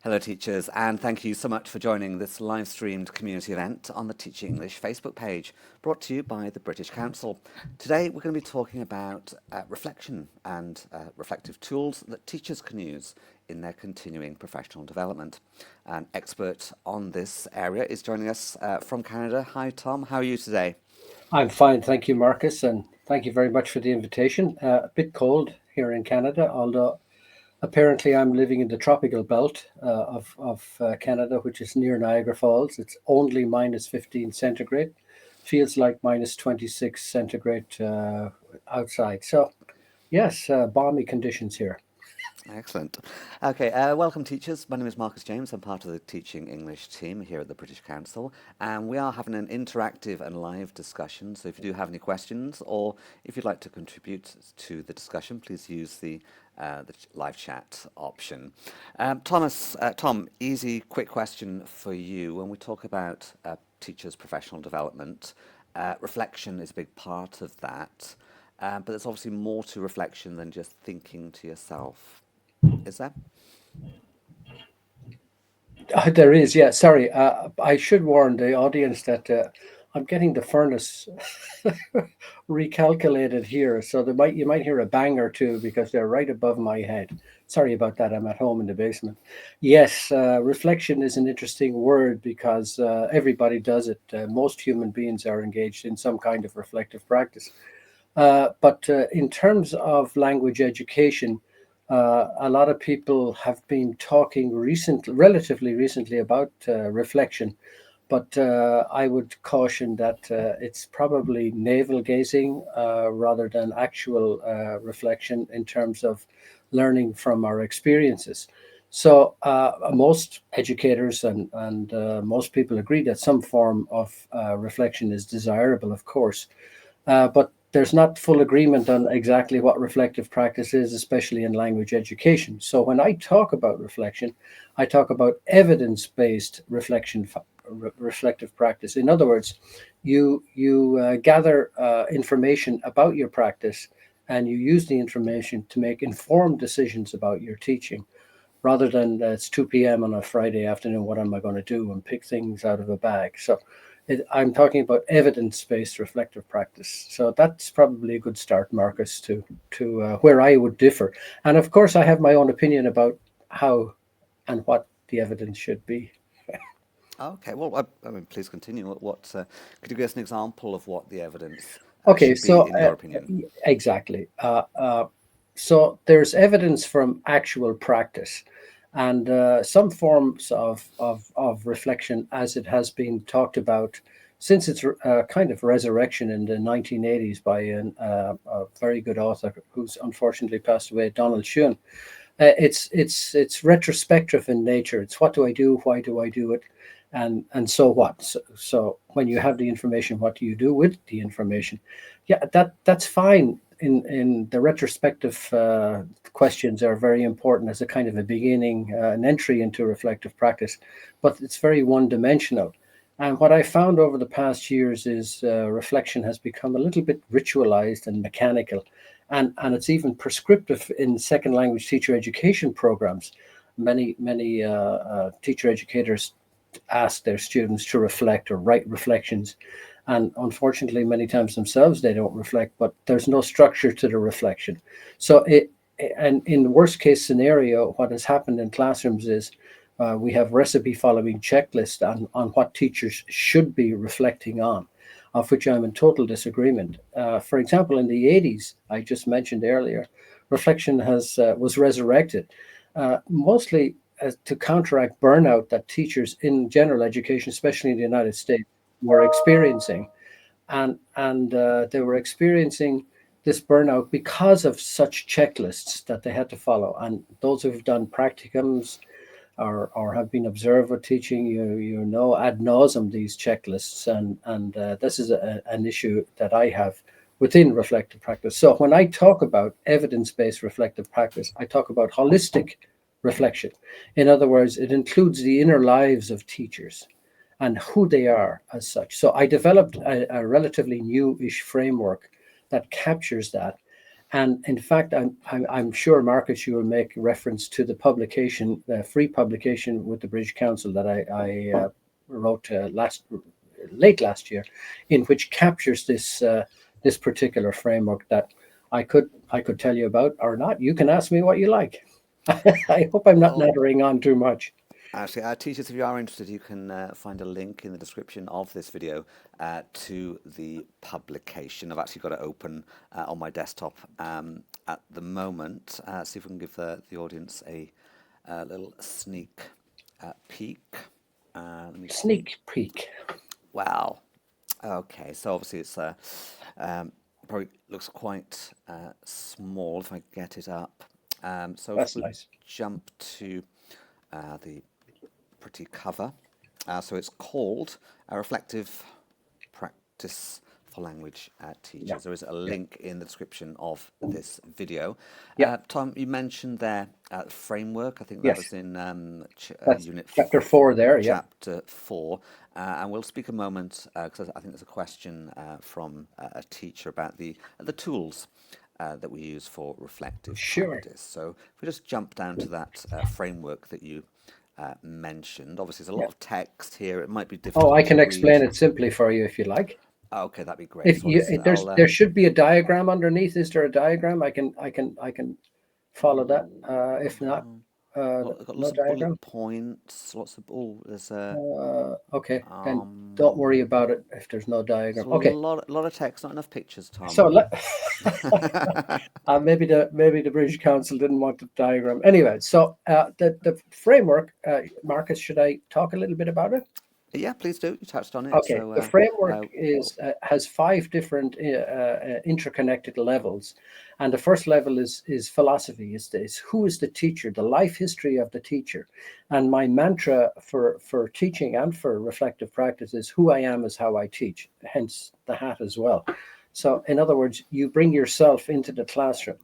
Hello, teachers, and thank you so much for joining this live streamed community event on the Teaching English Facebook page, brought to you by the British Council. Today, we're going to be talking about reflection and reflective tools that teachers can use in their continuing professional development. An expert on this area is joining us from Canada. Hi, Tom. How are you today? I'm fine, thank you, Marcus, and thank you very much for the invitation. A bit cold here in Canada, although apparently I'm living in the tropical belt of Canada, which is near Niagara Falls. It's only minus 15 centigrade, feels like minus 26 centigrade outside. So, yes, balmy conditions here. Excellent. Okay, welcome teachers. My name is Marcus James. I'm part of the Teaching English team here at the British Council, and we are having an interactive and live discussion. So if you do have any questions or if you'd like to contribute to the discussion, please use the live chat option. Tom, easy, quick question for you. When we talk about teachers' professional development, reflection is a big part of that. But there's obviously more to reflection than just thinking to yourself. Is there? There is, yeah. Sorry, I should warn the audience that I'm getting the furnace recalculated here, so you might hear a bang or two because they're right above my head. Sorry about that. I'm at home in the basement. Yes, reflection is an interesting word because everybody does it. Most human beings are engaged in some kind of reflective practice. But in terms of language education, a lot of people have been talking relatively recently about reflection, but I would caution that it's probably navel gazing rather than actual reflection in terms of learning from our experiences. So most educators and most people agree that some form of reflection is desirable, of course, but there's not full agreement on exactly what reflective practice is, especially in language education. So when I talk about reflection, I talk about evidence-based reflective practice. In other words, you gather information about your practice, and you use the information to make informed decisions about your teaching, rather than it's 2 p.m. on a Friday afternoon, what am I going to do, and pick things out of a bag. So I'm talking about evidence-based reflective practice. So that's probably a good start, Marcus, to where I would differ. And of course, I have my own opinion about how and what the evidence should be. Okay, well, I mean, please continue. Could you give us an example of what the evidence Okay, should be, so in your opinion? exactly. So there's evidence from actual practice, and some forms of reflection, as it has been talked about since its kind of resurrection in the 1980s by a very good author who's unfortunately passed away, Donald Shun. It's retrospective in nature. It's what do I do? Why do I do it? And so what? So when you have the information, what do you do with the information? Yeah, that's fine. In the retrospective questions are very important as a kind of a beginning, an entry into reflective practice, but it's very one dimensional. And what I found over the past years is reflection has become a little bit ritualized and mechanical, and it's even prescriptive in second language teacher education programs. Many teacher educators ask their students to reflect or write reflections, and unfortunately many times themselves they don't reflect, but there's no structure to the reflection. So it and in the worst case scenario, what has happened in classrooms is we have recipe following checklists on what teachers should be reflecting on, of which I'm in total disagreement. For example, in the 80s, I just mentioned earlier, reflection has was resurrected, mostly to counteract burnout that teachers in general education, especially in the United States, were experiencing, and they were experiencing this burnout because of such checklists that they had to follow. And those who've done practicums or have been observer teaching, you know ad nauseum these checklists, and this is an issue that I have within reflective practice. So when I talk about evidence-based reflective practice, I talk about holistic reflection. In other words, it includes the inner lives of teachers and who they are as such. So I developed a relatively new-ish framework that captures that. And in fact, I'm sure, Marcus, you will make reference to the publication, the free publication with the British Council that I wrote late last year, in which captures this particular framework that I could tell you about or not. You can ask me what you like. I hope I'm not Well, nattering on too much. actually, teachers, if you are interested, you can find a link in the description of this video to the publication. I've actually got it open on my desktop at the moment. See if we can give the audience a little sneak peek. Let me see. Sneak peek. Wow. Okay, so obviously it's probably looks quite small if I get it up. So if That's we nice. jump to the pretty cover. So it's called a reflective practice for language Yeah. teachers. There is a Yeah. link in the description of this video. Yeah. Tom, you mentioned there framework. I think that Yes. was in That's unit chapter 4 there. Yeah. chapter 4, and we'll speak a moment because I think there's a question from a teacher about the tools that we use for reflective Sure. practice. So if we just jump down to that framework that you mentioned, obviously there's a lot Yeah. of text here. It might be Oh, I difficult to can explain read. it simply for you if you like. Okay, that'd be great. If So you listen, there should be a diagram underneath. Is there a diagram? I can follow that. If not, got no lots of bullet diagram. points. Lots of there's Okay, then don't um, worry about it if there's no there's diagram. a Okay, lot of text, not enough pictures, Tom. so maybe the British Council didn't want the diagram. Anyway, so the framework, Marcus, should I talk a little bit about it? Yeah, please do. You touched on it. Okay, So, the framework well, has 5 different interconnected levels, and the first level is philosophy. Is who is the teacher, the life history of the teacher, and my mantra for teaching and for reflective practice is who I am is how I teach. Hence the hat as well. So, in other words, you bring yourself into the classroom,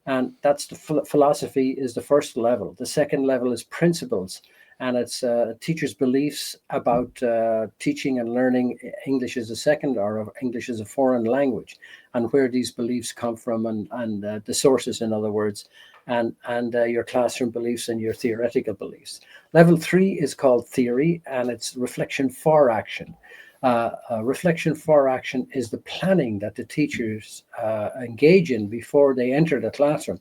and that's the philosophy is the first level. The second level is principles, and it's teachers' beliefs about teaching and learning English as a second or English as a foreign language, and where these beliefs come from, and the sources, in other words, and your classroom beliefs and your theoretical beliefs. Level 3 is called theory, and it's reflection for action. Reflection for action is the planning that the teachers engage in before they enter the classroom.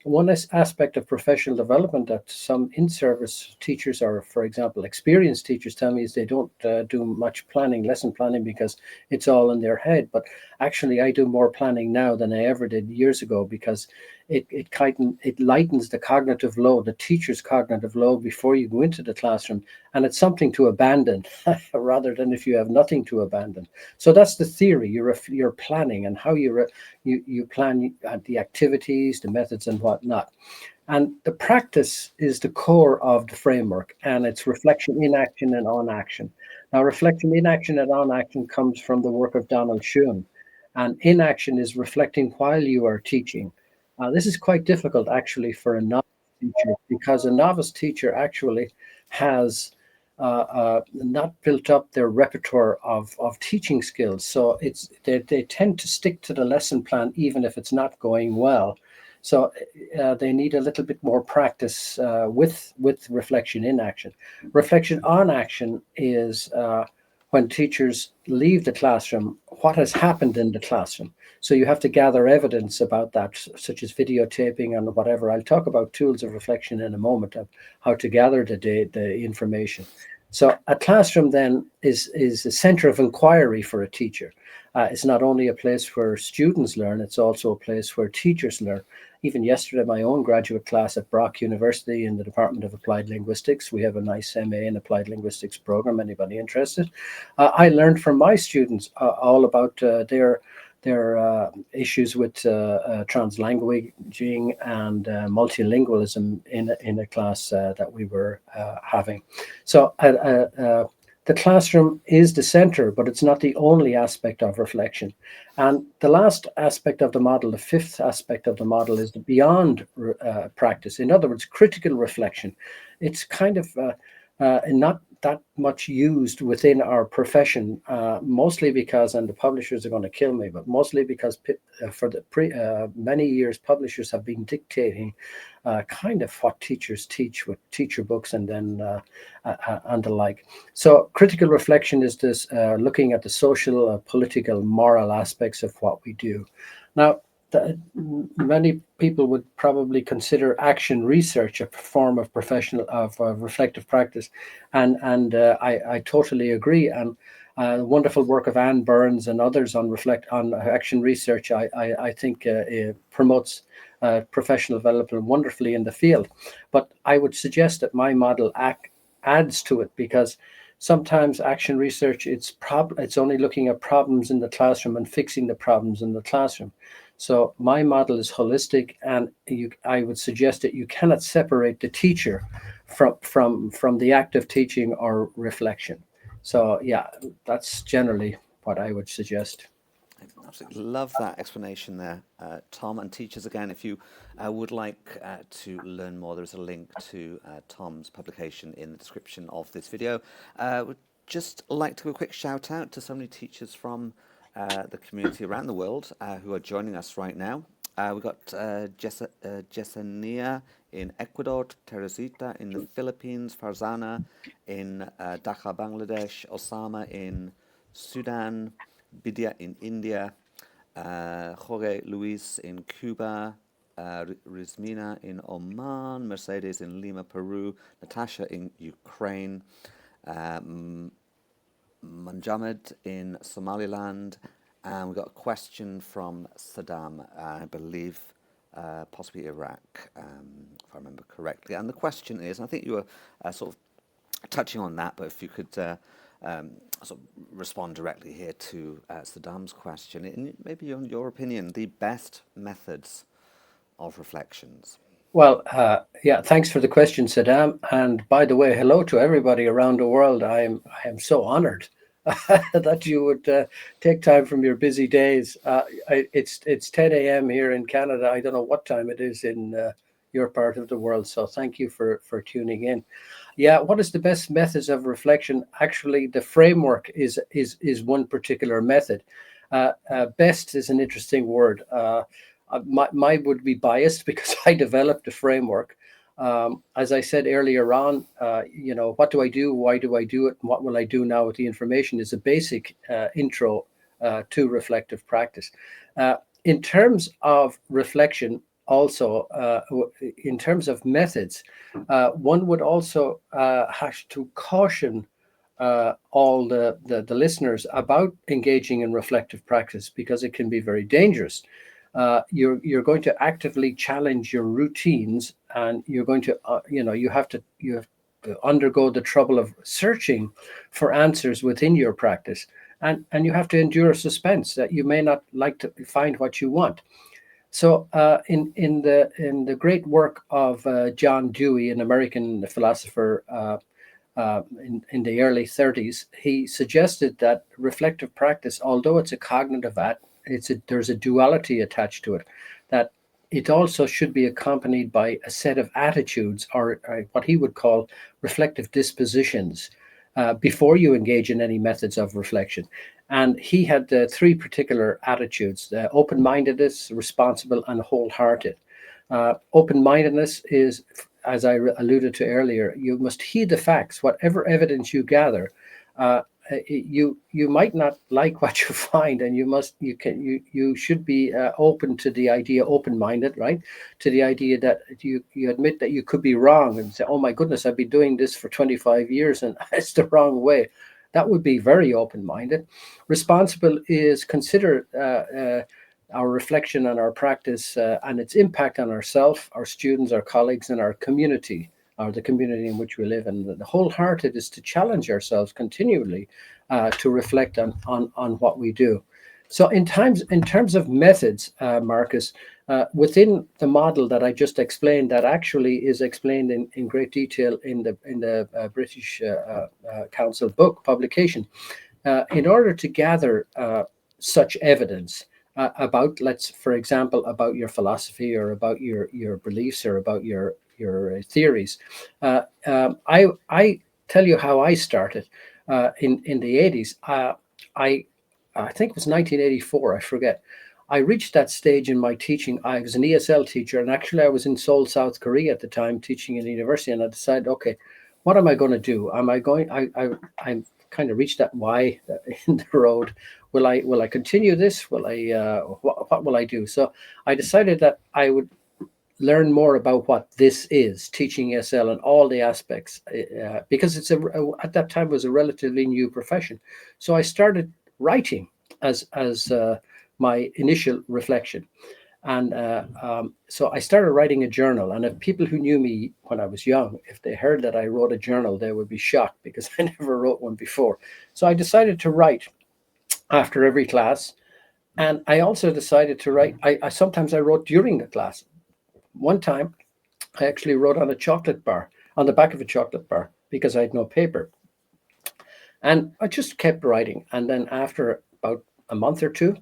One aspect of professional development that some in-service teachers or, for example, experienced teachers tell me is they don't do much planning, lesson planning, because it's all in their head. But actually, I do more planning now than I ever did years ago, because it lightens the cognitive load, the teacher's cognitive load before you go into the classroom, and it's something to abandon rather than if you have nothing to abandon. So that's the theory. You're planning, and how you plan the activities, the methods, and whatnot. And the practice is the core of the framework, and it's reflection in action and on action. Now, reflection in action and on action comes from the work of Donald Schoen, and in action is reflecting while you are teaching. This is quite difficult actually for a novice teacher, because a novice teacher actually has not built up their repertoire of teaching skills. So they tend to stick to the lesson plan even if it's not going well. So they need a little bit more practice with reflection in action. Reflection on action is when teachers leave the classroom, what has happened in the classroom. So you have to gather evidence about that, such as videotaping and whatever. I'll talk about tools of reflection in a moment of how to gather the information. So a classroom then is a center of inquiry for a teacher. It's not only a place where students learn, it's also a place where teachers learn. Even yesterday, my own graduate class at Brock University in the Department of Applied Linguistics, we have a nice MA in Applied Linguistics program. Anybody interested? I learned from my students all about their issues with translanguaging and multilingualism in a class that we were having. So the classroom is the center, but it's not the only aspect of reflection. And the last aspect of the model, the fifth aspect of the model, is the beyond practice. In other words, critical reflection. It's kind of not that much used within our profession, mostly because, and the publishers are going to kill me, but mostly because for the many years, publishers have been dictating kind of what teachers teach with teacher books and then and the like. So critical reflection is this looking at the social, political, moral aspects of what we do. Now, many people would probably consider action research a form of professional of reflective practice, and I totally agree. And the wonderful work of Anne Burns and others on action research, I think promotes professional development wonderfully in the field. But I would suggest that my model adds to it, because sometimes action research it's only looking at problems in the classroom and fixing the problems in the classroom. So my model is holistic, and I would suggest that you cannot separate the teacher from the act of teaching or reflection. So yeah, that's generally what I would suggest. Absolutely love that explanation there, Tom. And teachers, again, if you would like to learn more, there's a link to Tom's publication in the description of this video. Would just like to give a quick shout out to so many teachers from the community around the world who are joining us right now. We've got Jessenia in Ecuador, Teresita in the Philippines, Farzana in Dhaka, Bangladesh, Osama in Sudan, Bidya in India, Jorge Luis in Cuba, Rizmina in Oman, Mercedes in Lima, Peru, Natasha in Ukraine, Manjamed in Somaliland, and we've got a question from Saddam, I believe, possibly Iraq, if I remember correctly. And the question is, and I think you were sort of touching on that, but if you could sort of respond directly here to Saddam's question, in maybe in your opinion, the best methods of reflections. Well, yeah, thanks for the question, Saddam. And by the way, hello to everybody around the world. I am so honored that you would take time from your busy days. It's 10 a.m. here in Canada. I don't know what time it is in your part of the world. So thank you for tuning in. Yeah, what is the best methods of reflection? Actually, the framework is one particular method. Best is an interesting word. My would be biased because I developed the framework. As I said earlier on, what do I do? Why do I do it? And what will I do now with the information is a basic intro to reflective practice. In terms of reflection, also, in terms of methods, one would also have to caution all the listeners about engaging in reflective practice, because it can be very dangerous. You're going to actively challenge your routines, and you're going to you have to undergo the trouble of searching for answers within your practice, and you have to endure suspense that you may not like to find what you want. So in the great work of John Dewey, an American philosopher, in the early 30s, he suggested that reflective practice, although it's a cognitive act, there's a duality attached to it, that it also should be accompanied by a set of attitudes, or what he would call reflective dispositions, before you engage in any methods of reflection. And he had three particular attitudes: open-mindedness, responsible, and wholehearted. Open-mindedness is, as I alluded to earlier, you must heed the facts, whatever evidence you gather. You might not like what you find, and you should be open to the idea, open-minded, right? To the idea that you admit that you could be wrong and say, "Oh my goodness, I've been doing this for 25 years and it's the wrong way." That would be very open-minded. Responsible is consider our reflection and our practice and its impact on ourselves, our students, our colleagues, and our community, or the community in which we live. And the wholehearted is to challenge ourselves continually to reflect on what we do. So in terms of methods, Marcus, within the model that I just explained, that actually is explained in great detail in the British Council book publication, in order to gather such evidence about, for example, about your philosophy, or about your beliefs, or about your theories, I tell you how I started in the 80s. I I think it was 1984. I forget. I reached that stage in my teaching. I was an ESL teacher, and actually, I was in Seoul, South Korea at the time, teaching in a university. And I decided, okay, what am I going to do? Am I going? I'm kind of reached that Y in the road. Will I continue this? Will I? What will I do? So I decided that I would learn more about what this is, teaching ESL and all the aspects, because at that time was a relatively new profession. So I started writing as my initial reflection. And so I started writing a journal. And if people who knew me when I was young, if they heard that I wrote a journal, they would be shocked because I never wrote one before. So I decided to write after every class. And I also decided to write, I sometimes I wrote during the class. One time I actually wrote on a chocolate bar, on the back of a chocolate bar, because I had no paper. And I just kept writing. And then after about a month or two,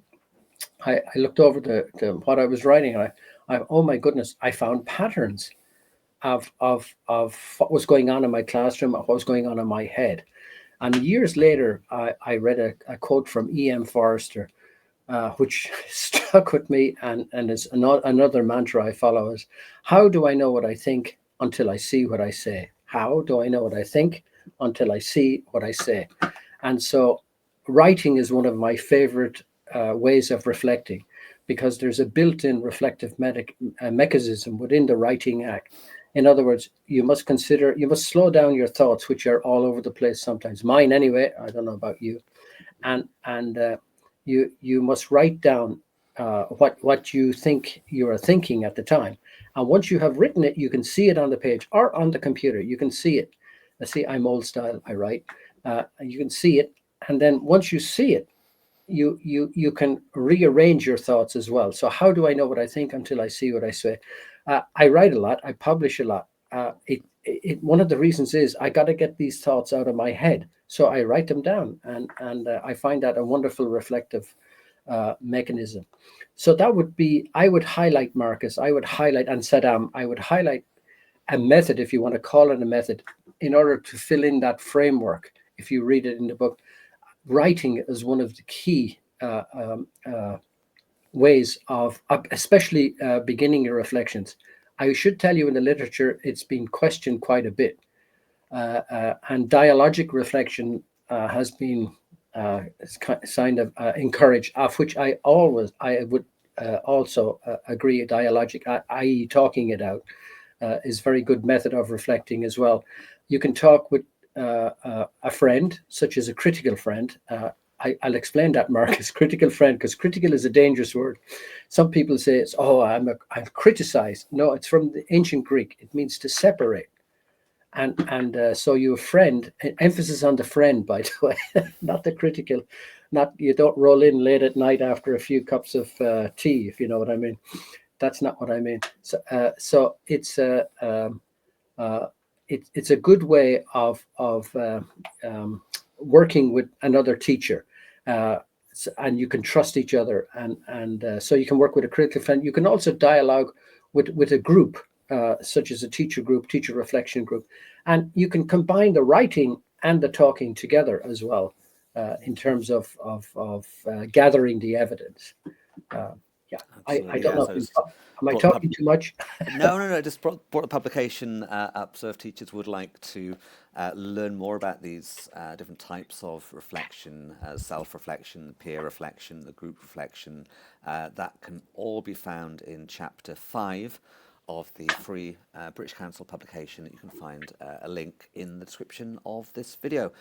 I looked over the what I was writing, and oh my goodness, I found patterns of what was going on in my classroom, what was going on in my head. And years later, I read a quote from E.M. Forrester, which stuck with me, and is another mantra I follow is, how do I know what I think until I see what I say? How do I know what I think until I see what I say? And so writing is one of my favorite ways of reflecting, because there's a built-in reflective mechanism within the writing act. In other words, you must slow down your thoughts, which are all over the place sometimes. Mine, anyway. I don't know about you. And you must write down what you think you are thinking at the time. And once you have written it, you can see it on the page or on the computer. You can see it. See, I'm old style. I write. You can see it, and then once you see it, you can rearrange your thoughts as well. So how do I know what I think until I see what I say? I write a lot. I publish a lot. One of the reasons is I got to get these thoughts out of my head, so I write them down, and I find that a wonderful reflective mechanism. So that would be, I would highlight, Marcus. I would highlight, and Saddam. I would highlight a method, if you want to call it a method, in order to fill in that framework. If you read it in the book, writing is one of the key ways of, especially beginning your reflections. I should tell you, in the literature, it's been questioned quite a bit, and dialogic reflection has been kind of encouraged, of which I would also agree. Dialogic, i.e., talking it out, is a very good method of reflecting as well. You can talk with a friend, such as a critical friend. I'll explain that, Marcus. Critical friend, because critical is a dangerous word. Some people say it's, oh, I'm criticized. No, it's from the ancient Greek. It means to separate. And so your friend, emphasis on the friend, by the way, not the critical. Not, you don't roll in late at night after a few cups of tea, if you know what I mean. That's not what I mean. So it's a good way of working with another teacher, and you can trust each other, and so you can work with a critical friend. You can also dialogue with a group, such as a teacher group, teacher reflection group, and you can combine the writing and the talking together as well, in terms of gathering the evidence. Uh, yeah, I Absolutely, don't yeah. know So if it's am I brought the talking too much? no. Just brought the publication up. So if teachers would like to learn more about these different types of reflection, self-reflection, peer reflection, the group reflection, that can all be found in Chapter 5 of the free British Council publication. You can find a link in the description of this video.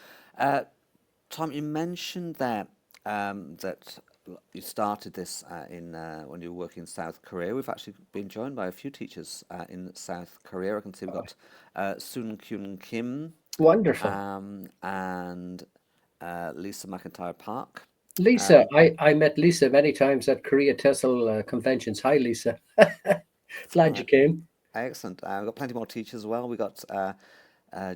Tom, you mentioned that that you started this in when you were working in South Korea. We've actually been joined by a few teachers in South Korea. I can see we've got Soon Kyun Kim Wonderful. and Lisa McIntyre Park. Lisa, I met Lisa many times at Korea TESOL conventions. Hi, Lisa. Glad you came. Excellent. We've got plenty more teachers as well. We got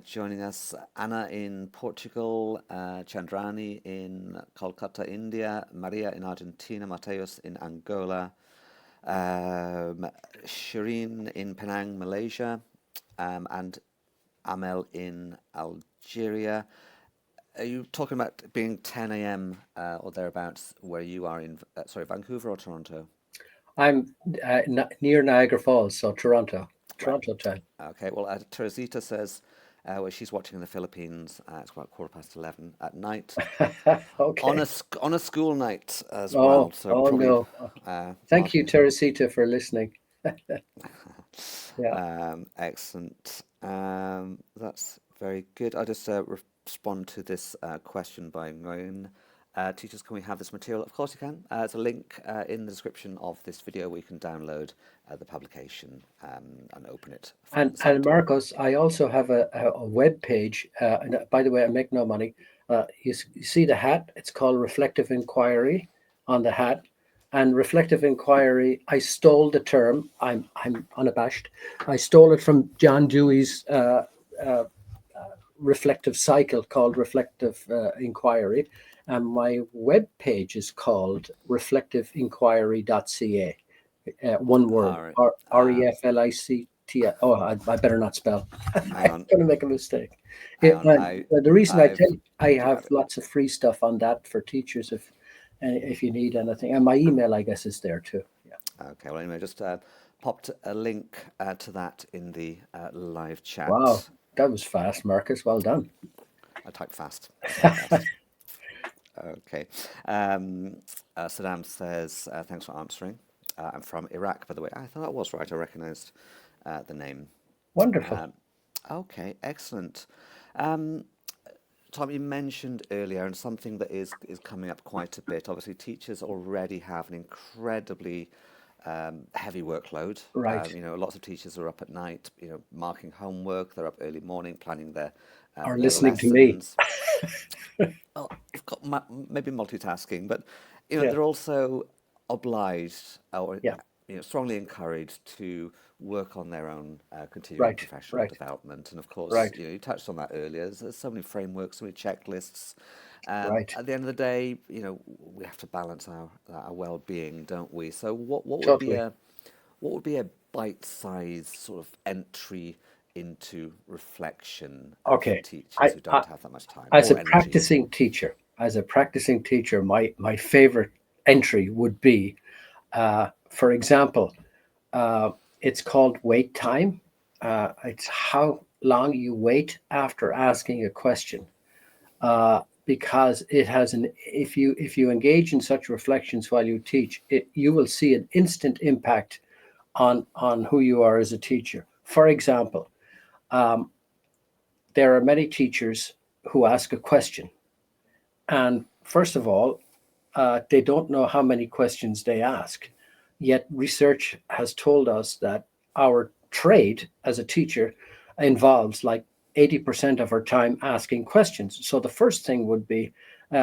joining us Anna in Portugal, Chandrani in Kolkata, India, Maria in Argentina, Mateus in Angola, Shireen in Penang, Malaysia, and Amel in Algeria. Are you talking about being 10 a.m. Or thereabouts where you are in, Vancouver or Toronto? I'm near Niagara Falls, so Toronto, Right. Toronto time. Okay. Well, Teresita says, well, she's watching in the Philippines. It's about 11:15 at night on Okay. on a school night as well. Oh, So oh probably no. Thank you, marking. Teresita, for listening. Yeah. Excellent. That's very good. I'll just respond to this question by Nguyen. Teachers, can we have this material? Of course you can. There's a link in the description of this video where you can download the publication and open it from the And site. Marcos, I also have a web page. And by the way, I make no money. You see the hat? It's called Reflective Inquiry on the hat. And Reflective Inquiry, I stole the term. I'm unabashed. I stole it from John Dewey's reflective cycle called Reflective Inquiry. And my web page is called reflectiveinquiry.ca. One word, All right. Reflict. Oh, I better not spell. Hang I'm on. going to make a mistake. Hang on. The reason I I've tell you, I made you have have it. lots of free stuff on that for teachers if you need anything. And my email, I guess, is there too. Yeah. Okay. Well, anyway, just popped a link to that in the live Wow, chat. that was fast, Marcus. Well done. I type fast. I type fast. Okay. Saddam says, thanks for answering. I'm from Iraq, by the way. I thought that was right. I recognized the name. Wonderful. Um, okay, excellent. Um, Tom, you mentioned earlier, and something that is coming up quite a bit. Obviously, teachers already have an incredibly heavy workload. Right. Lots of teachers are up at night, marking homework. They're up early morning, planning Or their listening to me. lessons. Well, you've got maybe multitasking, but Yeah. they're also obliged or Yeah. strongly encouraged to work on their own continuing Right. professional Right. development. And of course, Right. you touched on that earlier. There's so many frameworks, so many checklists. Right. At the end of the day, we have to balance our well-being, don't we? So what would be Totally. a bite-sized sort of entry into reflection for Okay. teachers I, who I don't have that much time as a or energy? practicing teacher, my favorite entry would be, for example, it's called wait time. It's how long you wait after asking a question. Because it has an if you engage in such reflections while you teach, you will see an instant impact on who you are as a teacher. For example, there are many teachers who ask a question, and first of all, they don't know how many questions they ask. Yet research has told us that our trade as a teacher involves like 80% of our time asking questions. So the first thing would be,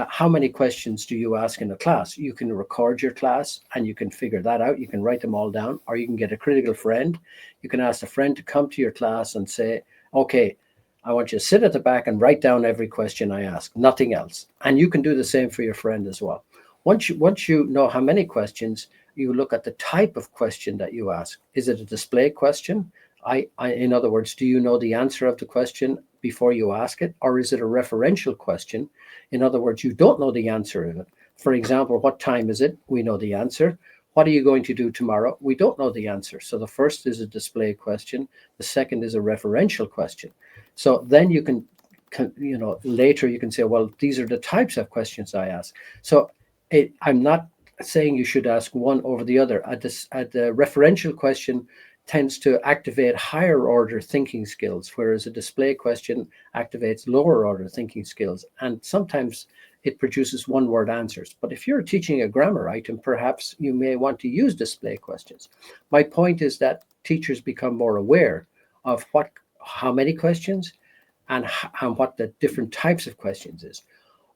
how many questions do you ask in a class? You can record your class and you can figure that out. You can write them all down, or you can get a critical friend. You can ask a friend to come to your class and say, okay, I want you to sit at the back and write down every question I ask, nothing else. And you can do the same for your friend as well. Once you know how many questions, you look at the type of question that you ask. Is it a display question? In other words, do you know the answer of the question before you ask it, or is it a referential question? In other words, you don't know the answer of it. For example, what time is it? We know the answer. What are you going to do tomorrow? We don't know the answer. So the first is a display question. The second is a referential question. So then later you can say, well, these are the types of questions I ask. So I'm not saying you should ask one over the other. The referential question tends to activate higher order thinking skills, whereas a display question activates lower order thinking skills. And sometimes it produces one word answers. But if you're teaching a grammar item, perhaps you may want to use display questions. My point is that teachers become more aware of how many questions and what the different types of questions is.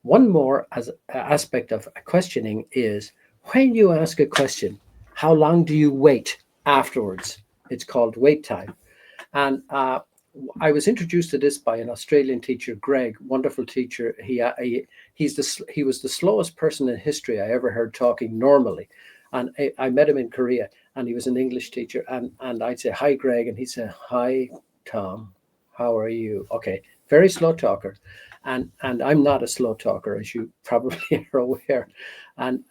One more aspect of questioning is when you ask a question, how long do you wait afterwards? It's called wait time. And I was introduced to this by an Australian teacher, Greg, wonderful teacher. He was the slowest person in history I ever heard talking normally. And I met him in Korea, and he was an English teacher. And I'd say, hi, Greg. And he'd say, hi, Tom. How are you? Okay, very slow talker, and I'm not a slow talker, as you probably are aware. And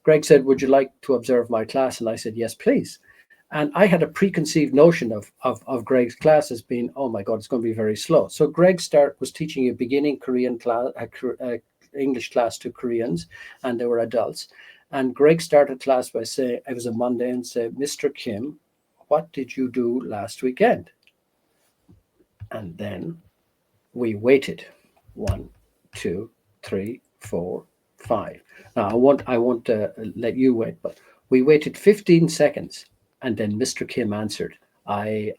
Greg said, "Would you like to observe my class?" And I said, "Yes, please." And I had a preconceived notion of Greg's class as being, oh my God, it's going to be very slow. So Greg was teaching a beginning Korean class, English class to Koreans, and they were adults. And Greg started class by saying, it was a Monday, and said, "Mr. Kim, what did you do last weekend?" And then we waited. One, two, three, four, five. Now I won't let you wait, but we waited 15 seconds, and then Mr. Kim answered. I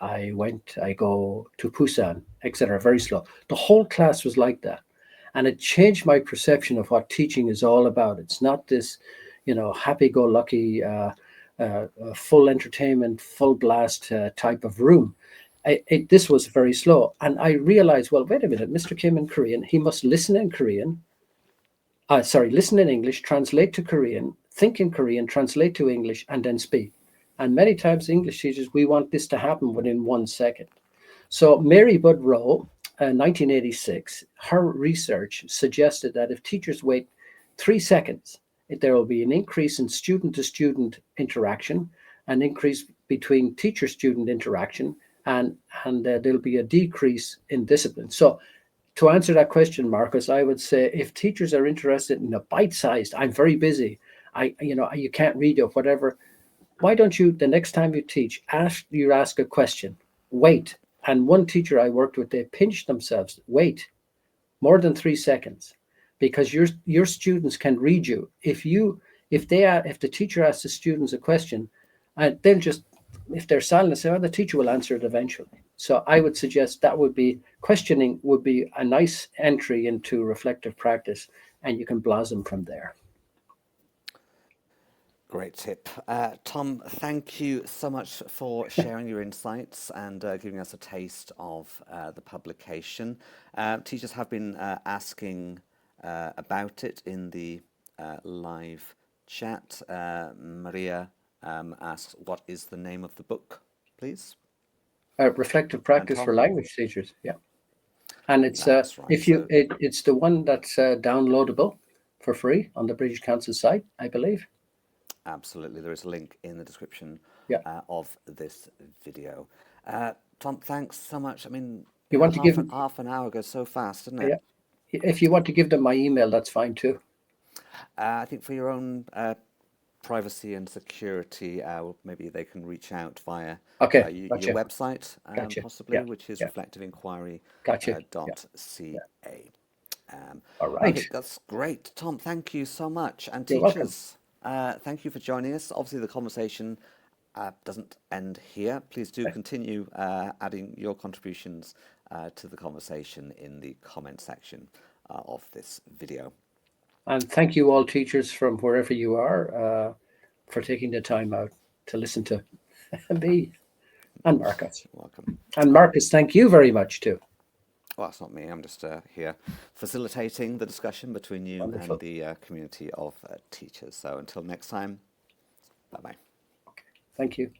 go to Busan, etc. Very slow. The whole class was like that, and it changed my perception of what teaching is all about. It's not this, happy-go-lucky, full entertainment, full blast type of room. This was very slow. And I realized, well, wait a minute, Mr. Kim in Korean, he must listen in Korean, listen in English, translate to Korean, think in Korean, translate to English, and then speak. And many times, English teachers, we want this to happen within 1 second. So, Mary Budd Rowe, 1986, her research suggested that if teachers wait 3 seconds, there will be an increase in student to student interaction, an increase between teacher student interaction, and, and there'll be a decrease in discipline. So, to answer that question, Marcus, I would say if teachers are interested in a bite-sized, I'm very busy, you can't read or whatever, why don't you, the next time you teach, ask a question, wait. And one teacher I worked with, they pinched themselves, wait more than 3 seconds, because your students can read you. If the teacher asks the students a question, they'll just, if they're silent, say, "Oh, the teacher will answer it eventually." So I would suggest that would be questioning would be a nice entry into reflective practice, and you can blossom from there. Great tip. Tom, thank you so much for sharing your insights and giving us a taste of the publication. Teachers have been asking about it in the live chat. Maria asks, what is the name of the book, please? Reflective And practice for Tom? language teachers, yeah. And That's right. So it's the one that's downloadable for free on the British Council site, I believe. absolutely, there is a link in the description Yeah. of this video. Tom, thanks so much. I mean, You want to give, half an hour goes so fast, doesn't it? yeah, if you want to give them my email, that's fine too. I think for your own privacy and security, maybe they can reach out via Okay, your gotcha, website, gotcha. possibly, Yeah, which is yeah, gotcha. Yeah, yeah. reflectiveinquiry.ca. All Okay, right. that's great. Tom, thank you so much. And You're welcome. teachers, thank you for joining us. Obviously, the conversation doesn't end here. Please do continue adding your contributions to the conversation in the comment section of this video. And thank you all teachers from wherever you are for taking the time out to listen to me and Marcus. You're welcome. And All right. Marcus, thank you very much too. Well, that's not me. I'm just here facilitating the discussion between you and Wonderful. the community of teachers. So until next time, bye bye. Thank you.